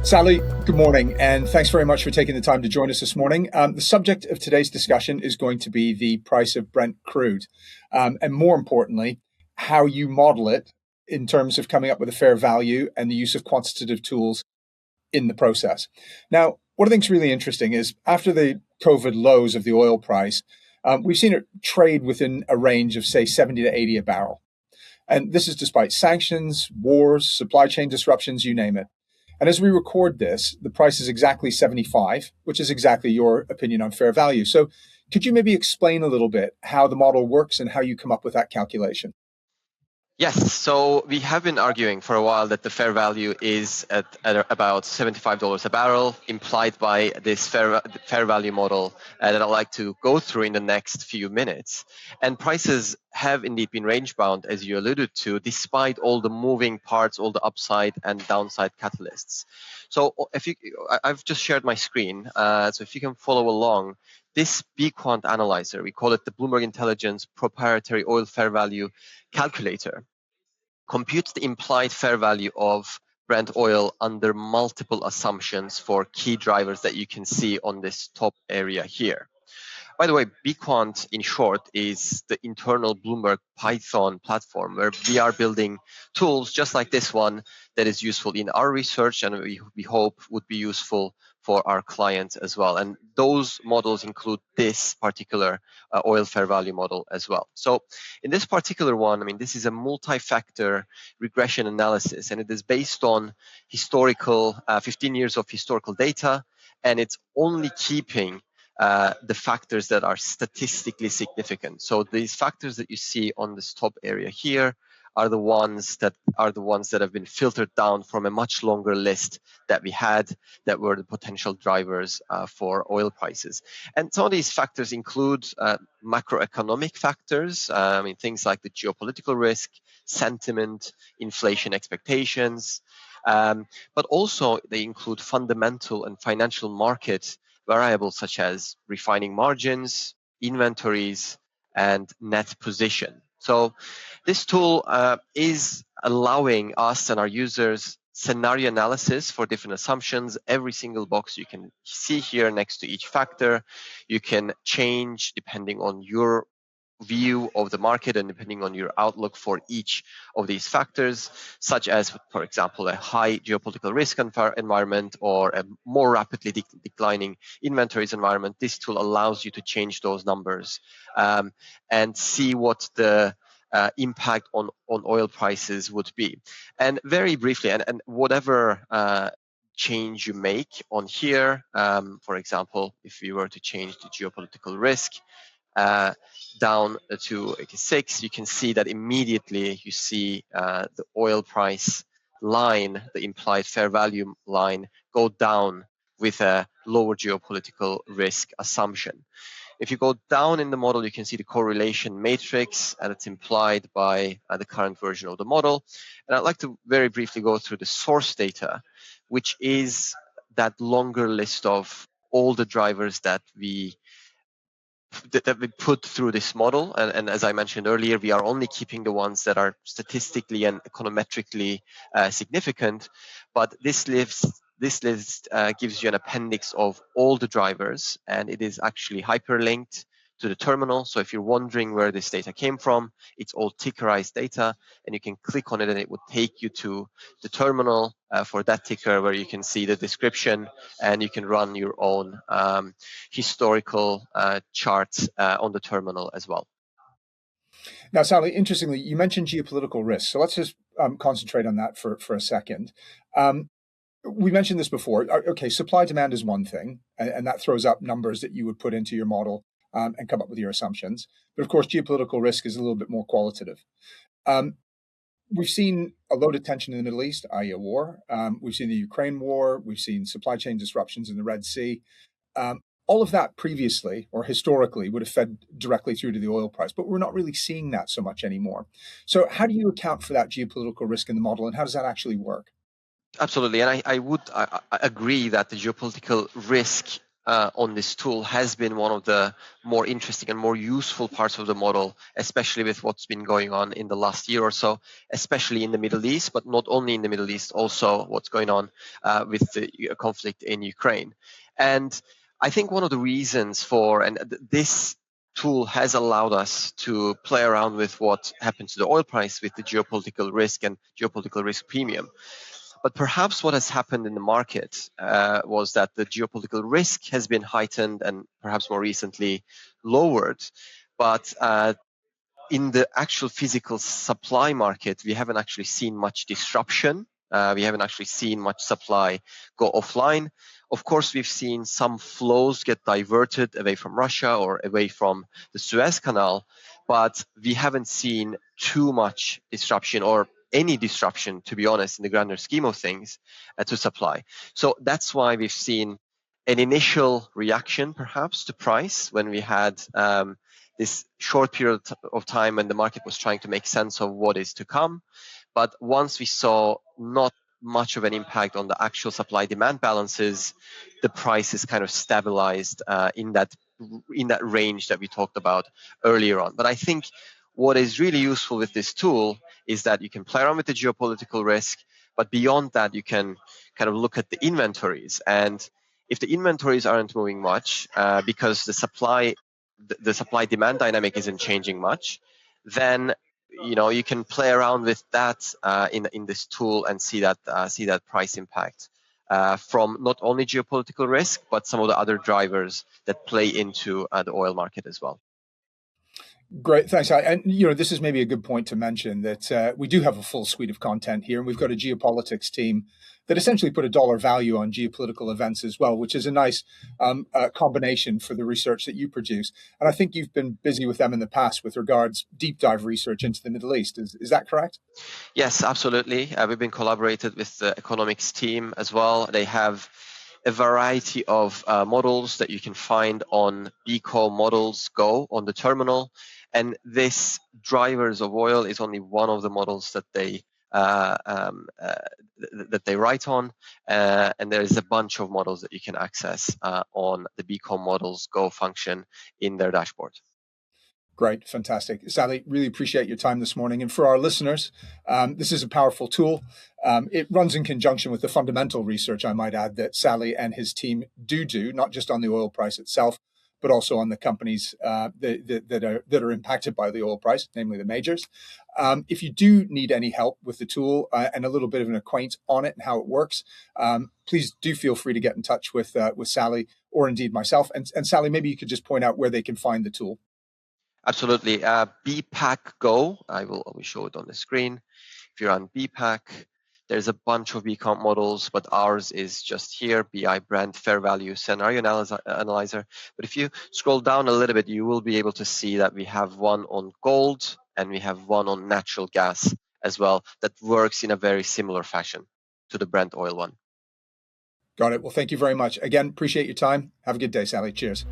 Salih, good morning, and thanks very much for taking the time to join us this morning. The subject of today's discussion is going to be the price of Brent crude, and more importantly, how you model it in terms of coming up with a fair value and the use of quantitative tools in the process. Now, what I think is really interesting is after the COVID lows of the oil price, we've seen it trade within a range of, say, 70 to 80 a barrel. And this is despite sanctions, wars, supply chain disruptions, you name it. And as we record this, the price is exactly 75, which is exactly your opinion on fair value. So could you maybe explain a little bit how the model works and how you come up with that calculation? Yes, so we have been arguing for a while that the fair value is at about $75 a barrel, implied by this fair value model that I'd like to go through in the next few minutes. And prices have indeed been range bound, as you alluded to, despite all the moving parts, all the upside and downside catalysts. So I've just shared my screen, so if you can follow along, this BQuant analyzer, we call it the Bloomberg Intelligence Proprietary Oil Fair Value Calculator, computes the implied fair value of Brent oil under multiple assumptions for key drivers that you can see on this top area here. By the way, BQuant, in short, is the internal Bloomberg Python platform where we are building tools just like this one that is useful in our research and we hope would be useful for our clients as well. And those models include this particular oil fair value model as well. So in this particular one, this is a multi-factor regression analysis, and it is based on historical 15 years of historical data, and it's only keeping the factors that are statistically significant. So these factors that you see on this top area here are the ones that have been filtered down from a much longer list that we had that were the potential drivers for oil prices. And some of these factors include macroeconomic factors, things like the geopolitical risk, sentiment, inflation expectations, but also they include fundamental and financial market variables such as refining margins, inventories, and net position. So this tool is allowing us and our users scenario analysis for different assumptions. Every single box you can see here next to each factor, you can change depending on your view of the market and depending on your outlook for each of these factors, such as, for example, a high geopolitical risk environment or a more rapidly declining inventories environment. This tool allows you to change those numbers and see what the impact on oil prices would be. And very briefly, and whatever change you make on here, for example, if we were to change the geopolitical risk down to 86, you can see that immediately you see the oil price line, the implied fair value line, go down with a lower geopolitical risk assumption. If you go down in the model, you can see the correlation matrix that's implied by the current version of the model. And I'd like to very briefly go through the source data, which is that longer list of all the drivers that we put through this model. And as I mentioned earlier, we are only keeping the ones that are statistically and econometrically significant. But this list gives you an appendix of all the drivers, and it is actually hyperlinked to the terminal. So if you're wondering where this data came from, it's all tickerized data, and you can click on it and it would take you to the terminal for that ticker where you can see the description and you can run your own historical charts on the terminal as well. Now, Salih, interestingly, you mentioned geopolitical risk. So let's just concentrate on that for a second. We mentioned this before. Okay, supply demand is one thing, and that throws up numbers that you would put into your model and come up with your assumptions. But of course, geopolitical risk is a little bit more qualitative. We've seen a load of tension in the Middle East, i.e. a war. We've seen the Ukraine war. We've seen supply chain disruptions in the Red Sea. All of that previously or historically would have fed directly through to the oil price, but we're not really seeing that so much anymore. So how do you account for that geopolitical risk in the model, and how does that actually work? Absolutely, and I would agree that the geopolitical risk on this tool has been one of the more interesting and more useful parts of the model, especially with what's been going on in the last year or so, especially in the Middle East, but not only in the Middle East, also what's going on with the conflict in Ukraine. And I think one of the reasons for, and this tool has allowed us to play around with what happens to the oil price with the geopolitical risk and geopolitical risk premium. But perhaps what has happened in the market was that the geopolitical risk has been heightened and perhaps more recently lowered. But in the actual physical supply market, we haven't actually seen much disruption. We haven't actually seen much supply go offline. Of course, we've seen some flows get diverted away from Russia or away from the Suez Canal, but we haven't seen too much disruption or any disruption, to be honest, in the grander scheme of things, to supply. So that's why we've seen an initial reaction, perhaps, to price when we had this short period of time when the market was trying to make sense of what is to come. But once we saw not much of an impact on the actual supply-demand balances, the price is kind of stabilized in that range that we talked about earlier on. But I think what is really useful with this tool is that you can play around with the geopolitical risk, but beyond that, you can kind of look at the inventories. And if the inventories aren't moving much because the supply demand dynamic isn't changing much, then you can play around with that in this tool and see that price impact from not only geopolitical risk but some of the other drivers that play into the oil market as well. Great, thanks. And this is maybe a good point to mention that we do have a full suite of content here, and we've got a geopolitics team that essentially put a dollar value on geopolitical events as well, which is a nice combination for the research that you produce. And I think you've been busy with them in the past with regards deep dive research into the Middle East. Is that correct? Yes, absolutely. We've been collaborated with the economics team as well. They have a variety of models that you can find on BPAC Models Go on the terminal. And this drivers of oil is only one of the models that they write on, and there is a bunch of models that you can access on the BPAC Models Go function in their dashboard. Great, fantastic. Salih, really appreciate your time this morning. And for our listeners, this is a powerful tool. It runs in conjunction with the fundamental research, I might add, that Salih and his team do, not just on the oil price itself, but also on the companies that are impacted by the oil price, namely the majors. If you do need any help with the tool and a little bit of an acquaint on it and how it works, please do feel free to get in touch with Salih or indeed myself. And Salih, maybe you could just point out where they can find the tool. Absolutely. BPAC Go, I will show it on the screen. If you're on BPAC, there's a bunch of BComp models, but ours is just here, BI Brent Fair Value Scenario Analyzer. But if you scroll down a little bit, you will be able to see that we have one on gold and we have one on natural gas as well that works in a very similar fashion to the Brent oil one. Got it. Well, thank you very much. Again, appreciate your time. Have a good day, Salih. Cheers.